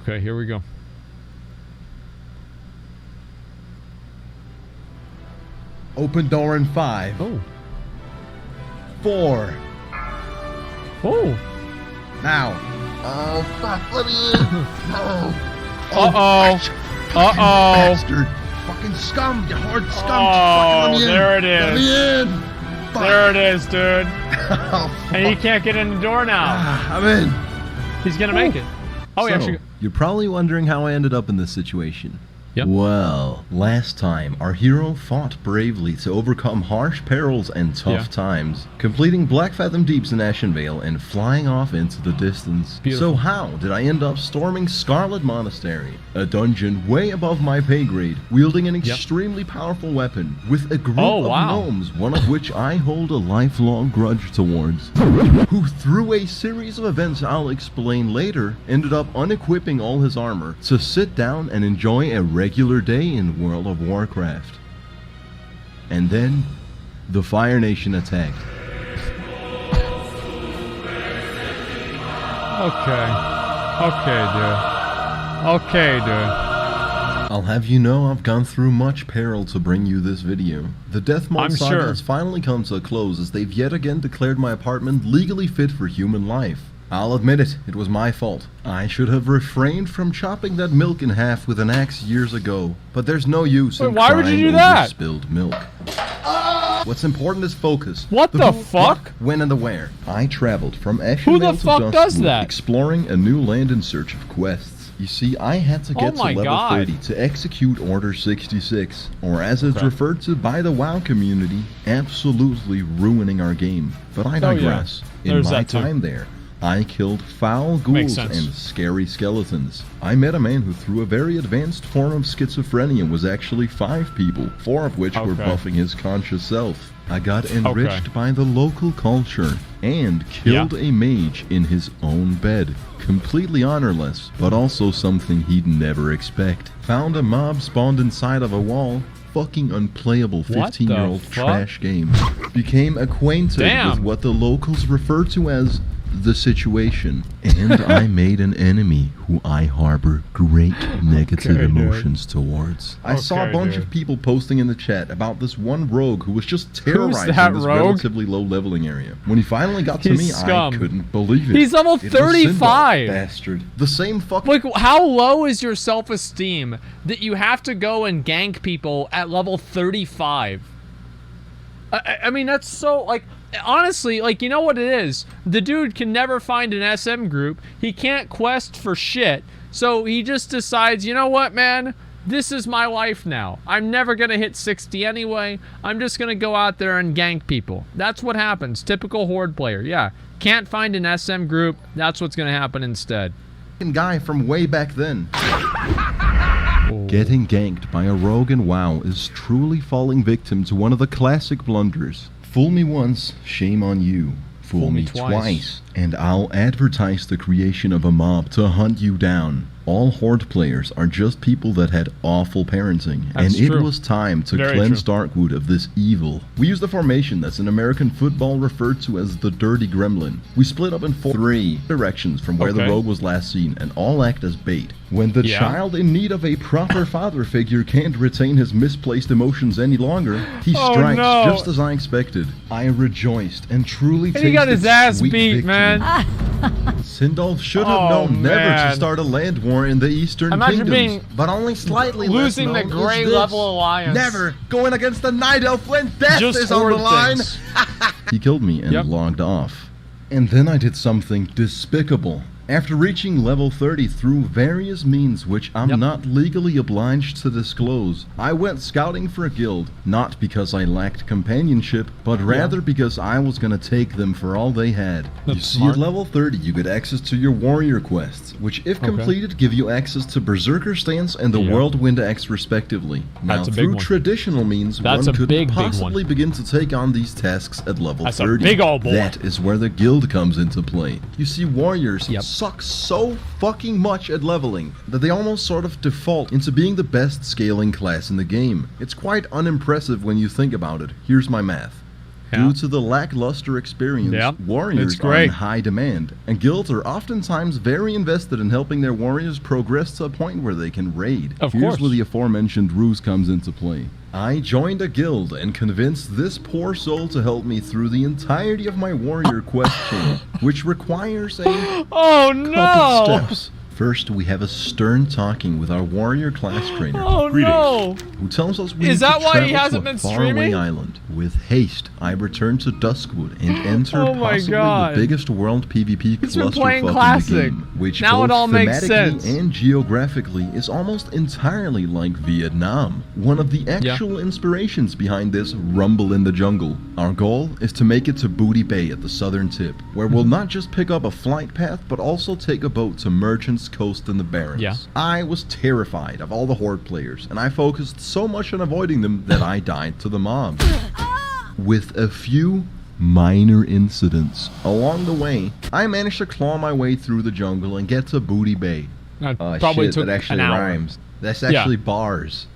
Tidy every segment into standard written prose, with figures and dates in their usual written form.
Okay, here we go. Open door in 5. Oh. 4. Oh. Now. Oh, fuck, let me in. No. Uh-oh. Uh-oh. Bastard. Fucking scum, you hard scum. Oh, Fucking let me in. there it is. Let me in. Fuck. There it is, dude. Oh, fuck. And he can't get in the door now. I'm in. He's gonna make it. Oh, So, he actually... you're probably wondering how I ended up in this situation. Yep. Well, last time, our hero fought bravely to overcome harsh perils and tough times, completing Black Fathom Deeps in Ashenvale and flying off into the distance. Beautiful. So how did I end up storming Scarlet Monastery, a dungeon way above my pay grade, wielding an extremely powerful weapon, with a group of gnomes, one of which I hold a lifelong grudge towards, who through a series of events I'll explain later, ended up unequipping all his armor to sit down and enjoy a regular day in World of Warcraft. And then, the Fire Nation attacked. Okay, dude. I'll have you know I've gone through much peril to bring you this video. The Death Mode saga has finally come to a close as they've yet again declared my apartment legally fit for human life. I'll admit it was my fault. I should have refrained from chopping that milk in half with an axe years ago, but there's no use in why would you crying do over that? spilled milk. What's important is focus. What the who, fuck? What, when, and the where. I traveled from Ashenvale Who the to fuck does Duskwood, that? exploring a new land in search of quests. You see, I had to get to level 30 to execute Order 66, or as it's referred to by the WoW community, absolutely ruining our game. But I digress. In my time there, I killed foul ghouls and scary skeletons. I met a man who through a very advanced form of schizophrenia was actually 5 people, 4 of which were buffing his conscious self. I got enriched by the local culture and killed a mage in his own bed. Completely honorless, but also something he'd never expect. Found a mob spawned inside of a wall. Fucking unplayable 15-year-old trash game. Became acquainted with what the locals refer to as the situation, and I made an enemy who I harbor great negative emotions towards. I saw a bunch of people posting in the chat about this one rogue who was just terrorizing this relatively low leveling area. When he finally got to me, I couldn't believe it. He's level 35! Bastard. The same fucking... Like, how low is your self-esteem that you have to go and gank people at level 35? I mean, that's so, like... Honestly, like, you know what it is? The dude can never find an SM group. He can't quest for shit. So he just decides, you know what, man? This is my life now. I'm never going to hit 60 anyway. I'm just going to go out there and gank people. That's what happens. Typical Horde player. Yeah. Can't find an SM group. That's what's going to happen instead. Guy from way back then. Getting ganked by a rogue in WoW is truly falling victim to one of the classic blunders. Fool me once, shame on you. Fool me twice, and I'll advertise the creation of a mob to hunt you down. All Horde players are just people that had awful parenting, and it was time to cleanse Darkwood of this evil. We used a formation that's in American football referred to as the Dirty Gremlin. We split up in 3 directions from where the rogue was last seen, and all act as bait. When the child in need of a proper father figure can't retain his misplaced emotions any longer, he strikes just as I expected. I rejoiced and truly tasted he got his ass beat, victory. man. Sindolf should have known never to start a land war in the Eastern Kingdoms, but only slightly losing the Grey Level Alliance. Never going against the Night Elf when death is on the line. He killed me and logged off. And then I did something despicable. After reaching level 30 through various means which I'm not legally obliged to disclose, I went scouting for a guild, not because I lacked companionship, but rather because I was going to take them for all they had. You see, at level 30 you get access to your warrior quests, which if completed give you access to Berserker Stance and the Whirlwind Axe respectively. Now through traditional means one could possibly begin to take on these tasks at level 30. That is where the guild comes into play. You see, warriors suck so fucking much at leveling that they almost sort of default into being the best scaling class in the game. It's quite unimpressive when you think about it. Here's my math. Yeah. Due to the lackluster experience, Yep, warriors it's are in great. high demand, and guilds are oftentimes very invested in helping their warriors progress to a point where they can raid. Of Here's course. where the aforementioned ruse comes into play. I joined a guild and convinced this poor soul to help me through the entirety of my warrior quest chain, which requires a Oh couple no! steps. First, we have a stern talking with our warrior class trainer, Oh no! who tells us we Is need that to why he travel hasn't to a been faraway streaming? island. With haste, I return to Duskwood and enter Oh my possibly God. the biggest world PvP He's been clusterfuck playing in the Classic. game, which Now both it all makes thematically sense. and geographically is almost entirely like Vietnam. One of the actual inspirations behind this rumble in the jungle. Our goal is to make it to Booty Bay at the southern tip, where we'll not just pick up a flight path, but also take a boat to Merchant's Coast in the Barrens. Yeah. I was terrified of all the Horde players, and I focused so much on avoiding them that I died to the mob. With a few minor incidents along the way, I managed to claw my way through the jungle and get to Booty Bay. That probably Shit, took that actually an hour. rhymes. That's actually bars.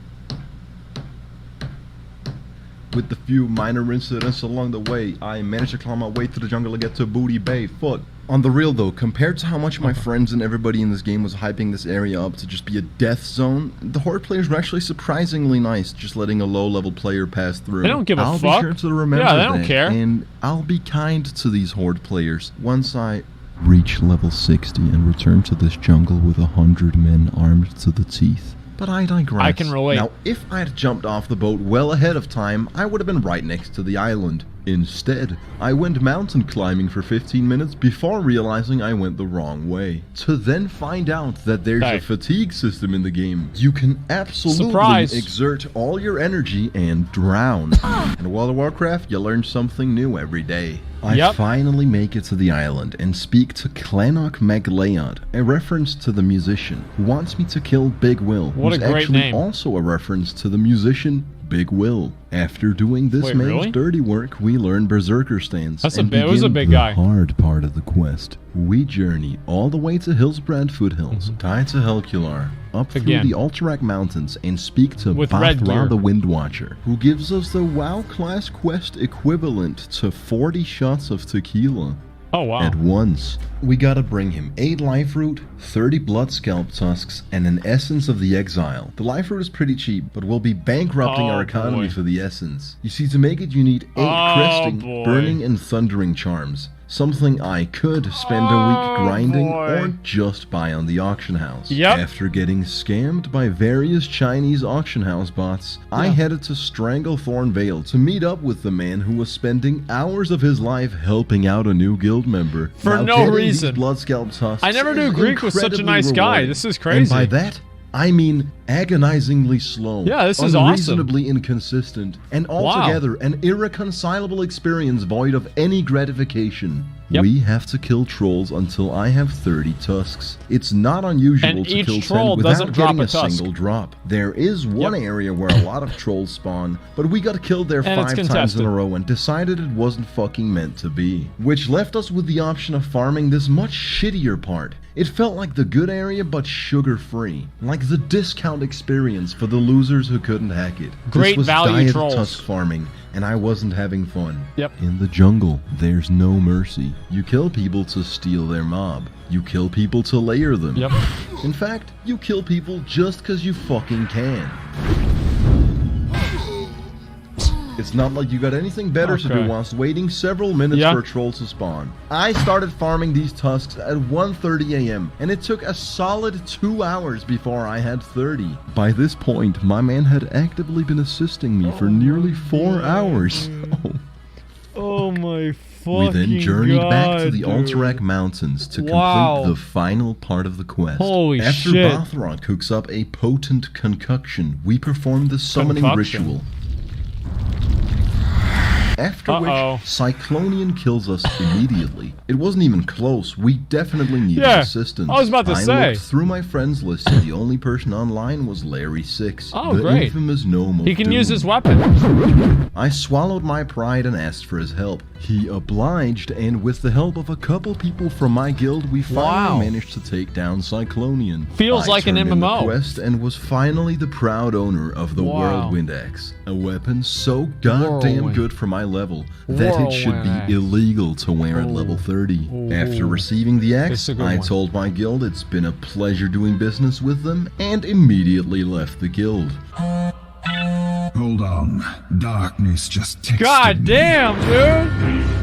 With the few minor incidents along the way, I managed to claw my way through the jungle and get to Booty Bay. Fuck. On the real though, compared to how much my friends and everybody in this game was hyping this area up to just be a death zone, the Horde players were actually surprisingly nice, just letting a low-level player pass through. They don't give a I'll fuck. be sure to remember Yeah, they don't that, care. and I'll be kind to these Horde players once I reach level 60 and return to this jungle with 100 men armed to the teeth. But I digress. I can relate. Now, if I had jumped off the boat well ahead of time, I would have been right next to the island. Instead, I went mountain climbing for 15 minutes before realizing I went the wrong way. To then find out that there's Hey. a fatigue system in the game. You can absolutely Surprise. exert all your energy and drown. In World of Warcraft, you learn something new every day. I Yep. finally make it to the island and speak to Clannoch Magleod, a reference to the musician who wants me to kill Big Will, What a who's great actually name. also a reference to the musician Big Will. After doing this Wait, man's really? dirty work, we learn Berserker stance That's a and bit- it was a begin big the guy. hard part of the quest. We journey all the way to Hillsbrad Foothills, tied to Helcular, up through Mm-hmm. Again. the Alterac Mountains, and speak to With red gear. Bathra the Windwatcher, who gives us the WoW class quest equivalent to 40 shots of tequila. Oh wow. At once. We gotta bring him 8 life root, 30 blood scalp tusks, and an essence of the exile. The life root is pretty cheap, but we'll be bankrupting Oh, our economy boy. for the essence. You see, to make it you need 8 Oh, cresting, boy. burning, and thundering charms. Something I could spend a week Oh, grinding boy. or just buy on the auction house. Yep. After getting scammed by various Chinese auction house bots, I Yeah. headed to Stranglethorn Vale to meet up with the man who was spending hours of his life helping out a new guild member. For Now, no getting reason. these blood scalp tusks I never knew is Greek was such a incredibly nice guy. rewarding. This is And crazy. by that, I mean agonizingly slow. Yeah, this is awesome. unreasonably inconsistent, and altogether an irreconcilable experience void of any gratification. Yep. We have to kill trolls until I have 30 tusks. It's not unusual And to each kill troll 10 doesn't without drop getting a a tusk. single drop. There is one area where a lot of trolls spawn, but we got killed there And it's 5 times in contested. a row and decided it wasn't fucking meant to be. Which left us with the option of farming this much shittier part. It felt like the good area, but sugar-free. Like the discount experience for the losers who couldn't hack it. Great this was value diet trolls. tusk farming, and I wasn't having fun. Yep. In the jungle, there's no mercy. You kill people to steal their mob. You kill people to layer them. Yep. In fact, you kill people just because you fucking can. It's not like you got anything better to do Okay. whilst waiting several minutes Yeah. for a troll to spawn. I started farming these tusks at 1:30 a.m. and it took a solid 2 hours before I had 30. By this point, my man had actively been assisting me for nearly 4 hours. Oh my fucking We then journeyed back to the God, dude. Alterac Mountains to Wow. complete the final part of the quest. Holy After shit. Bathra cooks up a potent concoction, we perform the summoning Concoction. ritual. After Uh-oh. which, Cyclonian kills us immediately. It wasn't even close. We definitely needed Yeah, assistance. I was about to say. looked through my friends list, and the only person online was Larry6, Oh, the great. infamous gnome of He can doom. use his weapon. I swallowed my pride and asked for his help. He obliged, and with the help of a couple people from my guild, we finally Wow. managed to take down Cyclonian. Feels like an turned in the MMO. quest and was finally the proud owner of the Wow. Whirlwind axe, a weapon so goddamn Whirlwind. good for my high level that it should be illegal to wear at level 30. After receiving the axe, I told my guild it's been a pleasure doing business with them and immediately left the guild. Hold on. Darkness just texted God damn, dude!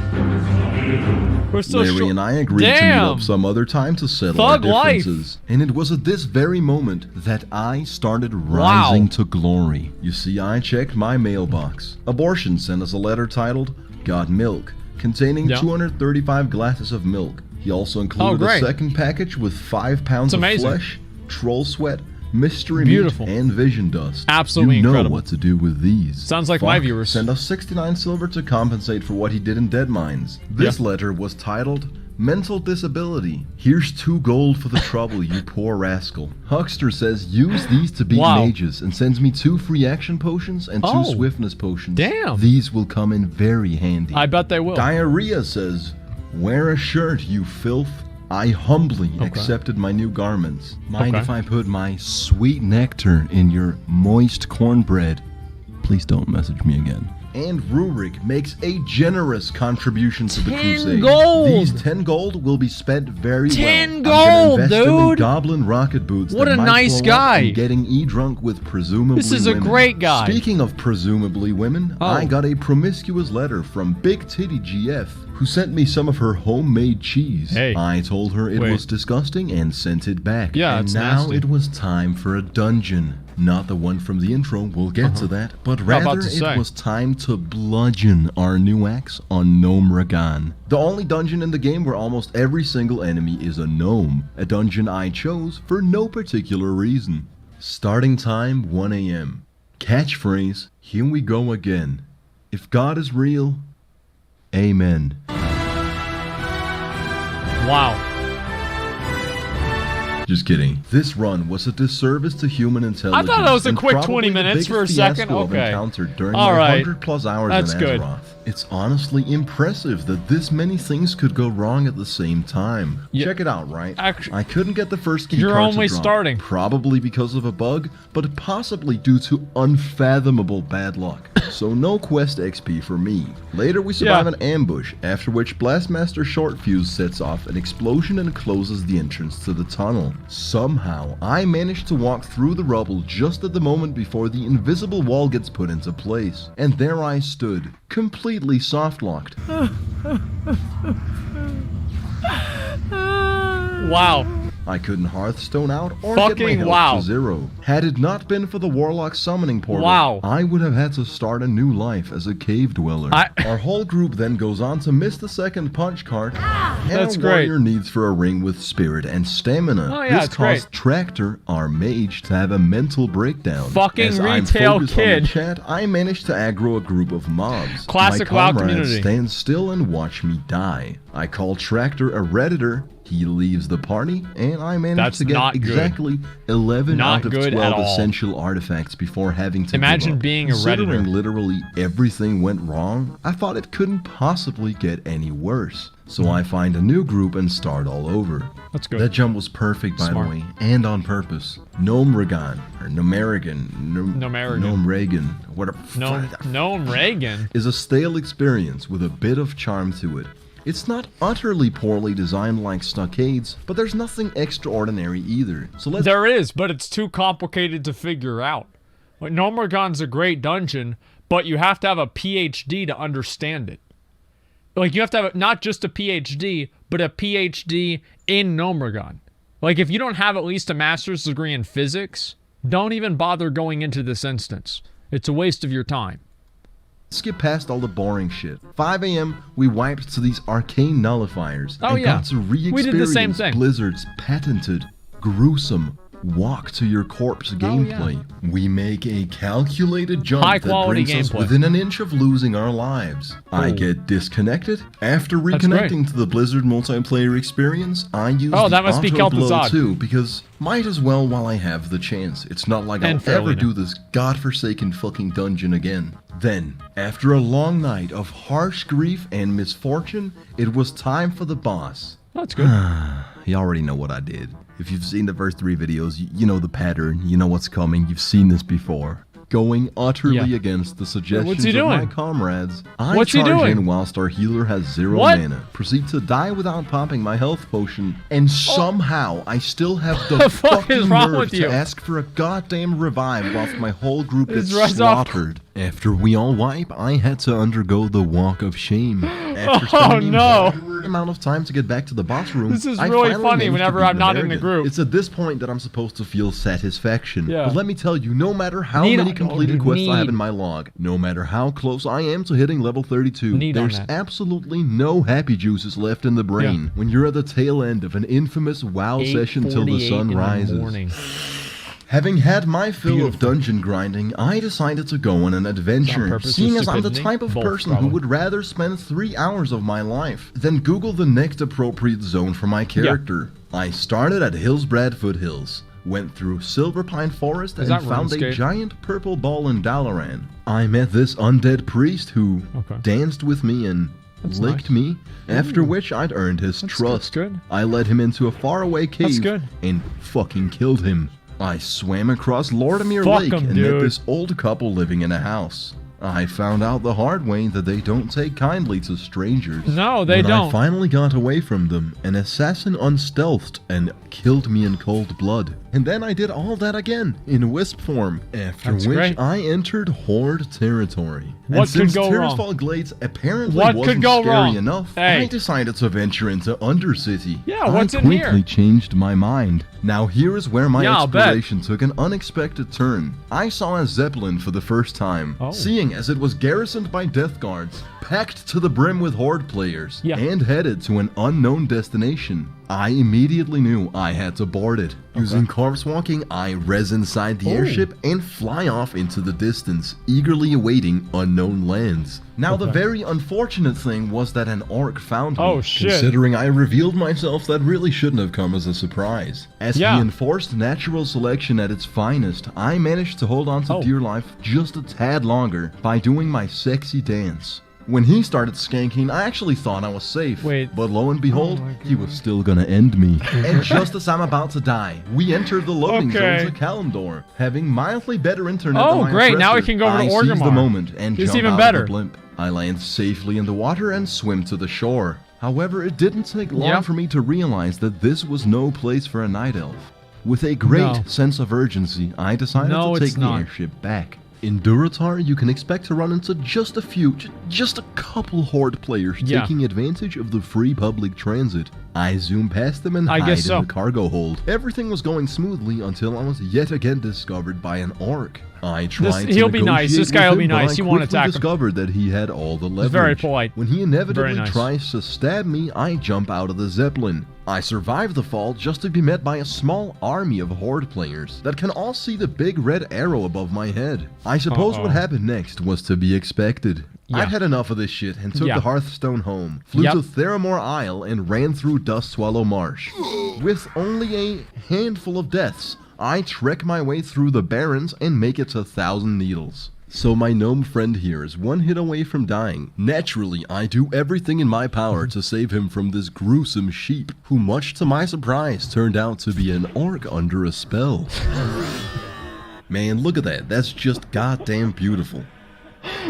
We're so Larry and I agreed to meet up some other time to settle our differences. And it was at this very moment that I started rising to glory. You see, I checked my mailbox. Abortion sent us a letter titled, Got Milk, containing 235 glasses of milk. He also included a second package with 5 pounds of flesh, troll sweat, mystery meat, and vision dust. Absolutely you know incredible. What to do with these. Sounds like my viewers. Send us 69 silver to compensate for what he did in Dead Mines. This letter was titled, Mental Disability. Here's 2 gold for the trouble, you poor rascal. Huckster says use these to beat mages and sends me 2 free action potions and 2 swiftness potions. Damn. These will come in very handy. I bet they will. Diarrhea says, wear a shirt, you filth. I humbly accepted my new garments. Mind if I put my sweet nectar in your moist cornbread? Please don't message me again. And Rurik makes a generous contribution to the crusade. 10 gold! These 10 gold will be spent very 10 well. gold, I'm gonna invest them in dude! goblin rocket boots. What that a might nice blow up guy. and getting e-drunk with presumably This is a women. great guy. Speaking of presumably women, I got a promiscuous letter from Big Titty GF, who sent me some of her homemade cheese. I told her it was disgusting and sent it back. Yeah, and it's now nasty. it was time for a dungeon. Not the one from the intro, we'll get to that, but rather it was time to bludgeon our new axe on Gnome Ragan. The only dungeon in the game where almost every single enemy is a gnome, a dungeon I chose for no particular reason. Starting time 1 AM. Catchphrase, here we go again. If God is real, amen. Wow. Just kidding. This run was a disservice to human intelligence. I thought that was a and quick probably 20 minutes the for a biggest second. fiasco I've Okay. encountered during All my right. 100+ hours That's in good. Azeroth. It's honestly impressive that this many things could go wrong at the same time. Check it out, right? I couldn't get the first key You're card only to drop, starting. probably because of a bug, but possibly due to unfathomable bad luck. So no quest XP for me. Later we survive an ambush, after which Blastmaster Short Fuse sets off an explosion and closes the entrance to the tunnel. Somehow, I managed to walk through the rubble just at the moment before the invisible wall gets put into place. And there I stood, completely soft-locked. Wow. I couldn't Hearthstone out or get my health to 0. Had it not been for the Warlock summoning portal, I would have had to start a new life as a cave dweller. Our whole group then goes on to miss the second punch card, and our warrior needs for a ring with spirit and stamina. This caused Tractor, our mage, to have a mental breakdown. Fucking As I'm retail focused kid. on the chat, I managed to aggro a group of mobs. Classic My WoW comrades community. stand still and watch me die. I call Tractor a Redditor. He leaves the party, and I managed to get exactly 11 out of 12 essential artifacts before having to Imagine give up. being a Considering Redditor. literally everything went wrong, I thought it couldn't possibly get any worse. So I find a new group and start all over. That's good. That jump was perfect, by the way, and on purpose. Gnome Ragan, or Gnomerigan, Gnome Reagan, whatever. Gnome Reagan is a stale experience with a bit of charm to it. It's not utterly poorly designed like Stockades, but there's nothing extraordinary either. So let's— There is, but it's too complicated to figure out. Like, Gnomergon's a great dungeon, but you have to have a PhD to understand it. Like, you have to have not just a PhD, but a PhD in Gnomergon. Like, if you don't have at least a master's degree in physics, don't even bother going into this instance. It's a waste of your time. Skip past all the boring shit. 5 AM, we wiped to these arcane nullifiers and got to re-experience Blizzard's patented, gruesome, walk to your corpse gameplay. We make a calculated jump that brings us within an inch of losing our lives. I get disconnected. After reconnecting to the Blizzard multiplayer experience, I use the auto blow too, because might as well while I have the chance. It's not like I'll ever do this godforsaken fucking dungeon again. Then, after a long night of harsh grief and misfortune, it was time for the boss. That's good. You already know what I did. If you've seen the first 3 videos, you know the pattern, you know what's coming, you've seen this before. Going utterly against the suggestions of my comrades, I charge in whilst our healer has 0 mana, proceed to die without popping my health potion, and somehow I still have the fucking nerve to ask for a goddamn revive whilst my whole group gets slaughtered. After we all wipe, I had to undergo the walk of shame. After spending an amount of time to get back to the boss room, this is really funny whenever I'm not in the group. It's at this point that I'm supposed to feel satisfaction. But let me tell you, no matter how many completed quests I have in my log, no matter how close I am to hitting level 32, there's absolutely no happy juices left in the brain when you're at the tail end of an infamous WoW session till the sun rises. Having had my fill of dungeon grinding, I decided to go on an adventure, seeing as I'm the type of person who would rather spend 3 hours of my life than Google the next appropriate zone for my character. I started at Hillsbrad Foothills, went through Silverpine Forest, and found a giant purple ball in Dalaran. I met this undead priest who danced with me and licked me, after which I'd earned his trust. I led him into a faraway cave and fucking killed him. I swam across Lordamere Lake and met this old couple living in a house. I found out the hard way that they don't take kindly to strangers. No, they don't. When I finally got away from them, an assassin unstealthed and killed me in cold blood. And then I did all that again, in wisp form, after which I entered Horde territory. What could go wrong? Tirisfal Glades apparently wasn't scary enough, I decided to venture into Undercity. What's in here? I quickly changed my mind. Now here is where my exploration took an unexpected turn. I saw a Zeppelin for the first time, seeing as it was garrisoned by death guards, packed to the brim with Horde players, and headed to an unknown destination. I immediately knew I had to board it. Using corpse walking, I res inside the airship and fly off into the distance, eagerly awaiting unknown lands. Now the very unfortunate thing was that an orc found me. Considering I revealed myself, that really shouldn't have come as a surprise. As he enforced natural selection at its finest, I managed to hold on to dear life just a tad longer by doing my sexy dance. When he started skanking, I actually thought I was safe. But lo and behold, he was still gonna end me. And just as I'm about to die, we entered the loading zone to Kalimdor. Having mildly better internet than my oppressor, now we can go over to Orgrimmar. I seize the moment and jump out of the blimp. I land safely in the water and swim to the shore. However, it didn't take long for me to realize that this was no place for a night elf. With a great sense of urgency, I decided to take the airship back. In Durotar, you can expect to run into just a couple Horde players taking advantage of the free public transit. I zoom past them and hide in the cargo hold. Everything was going smoothly until I was yet again discovered by an orc. I tried to he'll be nice. This guy will be nice. You won't attack him. Discovered that he had all the leverage. He's very polite. When he inevitably tries to stab me, I jump out of the Zeppelin. I survive the fall just to be met by a small army of Horde players that can all see the big red arrow above my head. I suppose what happened next was to be expected. I'd had enough of this shit and took the Hearthstone home, flew to Theramore Isle, and ran through Dustswallow Marsh. With only a handful of deaths, I trek my way through the Barrens and make it to Thousand Needles. So my gnome friend here is one hit away from dying. Naturally, I do everything in my power to save him from this gruesome sheep, who much to my surprise turned out to be an orc under a spell. Man, look at that. That's just goddamn beautiful.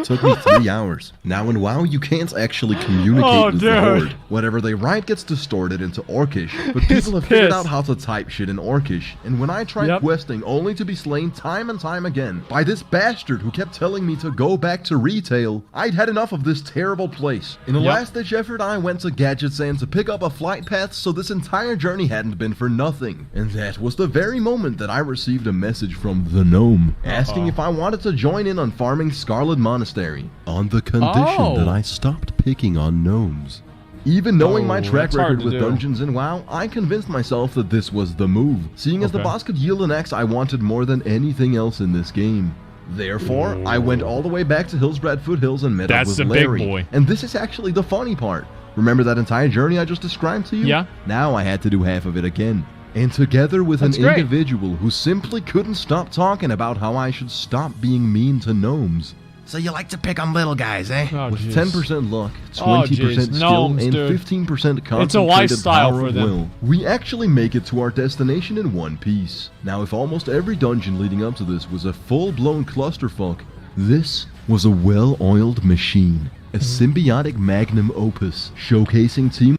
Took me 3 hours. Now in WoW, you can't actually communicate with the Horde. Whatever they write gets distorted into Orcish, but people have figured out how to type shit in Orcish. And when I tried questing only to be slain time and time again by this bastard who kept telling me to go back to retail, I'd had enough of this terrible place. In a last-ditch effort, I went to Gadgetzan to pick up a flight path so this entire journey hadn't been for nothing. And that was the very moment that I received a message from the gnome, asking if I wanted to join in on farming Scarlet monastery, on the condition that I stopped picking on gnomes. Even knowing my track record with dungeons in WoW, I convinced myself that this was the move, seeing as the boss could yield an axe I wanted more than anything else in this game. Therefore, I went all the way back to Hillsbrad Foothills and met up with Larry. Big boy. And this is actually the funny part. Remember that entire journey I just described to you? Yeah. Now I had to do half of it again. And together with an individual who simply couldn't stop talking about how I should stop being mean to gnomes. So you like to pick on little guys, eh? Oh, With jeez. 10% luck, Oh, 20% jeez. skill, Gnomes, and dude. 15% concentrated It's a lifestyle power for of them. will, we actually make it to our destination in one piece. Now, if almost every dungeon leading up to this was a full-blown clusterfuck, this was a well-oiled machine. A symbiotic magnum opus, showcasing teamwork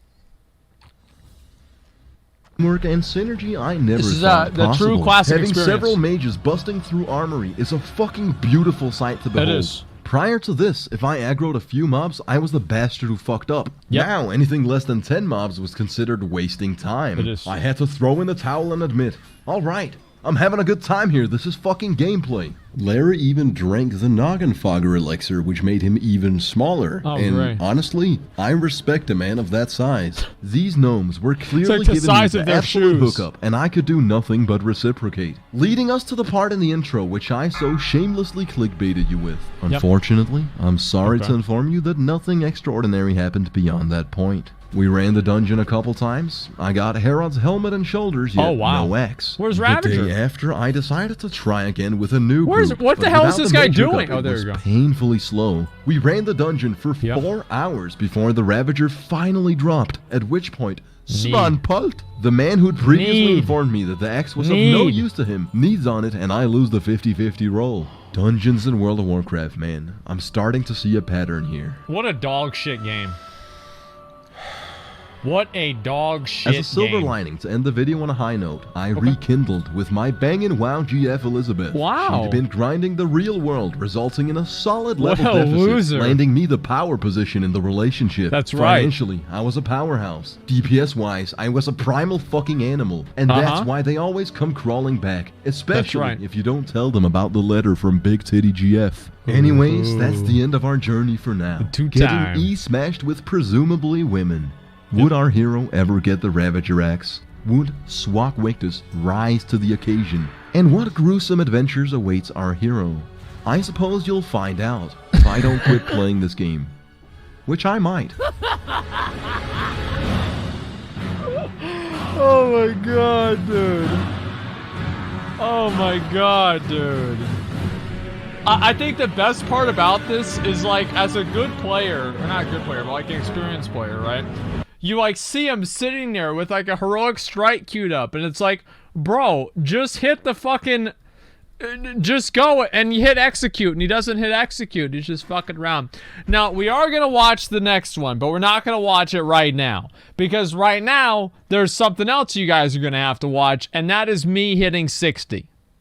and synergy I never This is, thought the possible. true classic Having experience. several mages busting through armory is a fucking beautiful sight to behold. is. Prior to this, if I aggroed a few mobs, I was the bastard who fucked up. Yep. Now, anything less than 10 mobs was considered wasting time. It is. I had to throw in the towel and admit, alright, I'm having a good time here, this is fucking gameplay. Larry even drank the Noggin Fogger elixir, which made him even smaller. Oh, and great. honestly, I respect a man of that size. These gnomes were clearly the giving size me of the their absolute shoes. hookup, and I could do nothing but reciprocate. Leading us to the part in the intro which I so shamelessly clickbaited you with. Unfortunately, I'm sorry to inform you that nothing extraordinary happened beyond that point. We ran the dungeon a couple times. I got Herod's helmet and shoulders, yet Oh, wow. no axe. Where's The Ravager? day after, I decided to try again with a new Where's- group, what the but hell is without this the guy major doing? cup, Oh, there it was you go. painfully slow. We ran the dungeon for Yep. 4 hours before the Ravager finally dropped, at which point, Svanpult, the man who'd previously Need. informed me that the axe was of no Need. use to him, needs on it, and I lose the 50-50 roll. Dungeons in World of Warcraft, man. I'm starting to see a pattern here. What a dog shit game. What a dog shit As a silver game. lining to end the video on a high note, I rekindled with my bangin' WoW GF Elizabeth. Wow. She'd been grinding the real world, resulting in a solid What level a deficit, loser. landing me the power position in the relationship. That's right. Financially, I was a powerhouse. DPS-wise, I was a primal fucking animal. And that's why they always come crawling back, especially right. if you don't tell them about the letter from Big Titty GF. Anyways, that's the end of our journey for now. Two Getting time. E-smashed with presumably women. Would our hero ever get the Ravager axe? Would Swak Wictus rise to the occasion? And what gruesome adventures awaits our hero? I suppose you'll find out if I don't quit playing this game. Which I might. Oh my god, dude. Oh my god, dude. I think the best part about this is, like, as a good player, or not a good player, but like an experienced player, right? You, like, see him sitting there with, like, a heroic strike queued up, and it's like, bro, just hit the fucking... Just go, and you hit execute, and he doesn't hit execute. He's just fucking around. Now, we are going to watch the next one, but we're not going to watch it right now. Because right now, there's something else you guys are going to have to watch, and that is me hitting 60.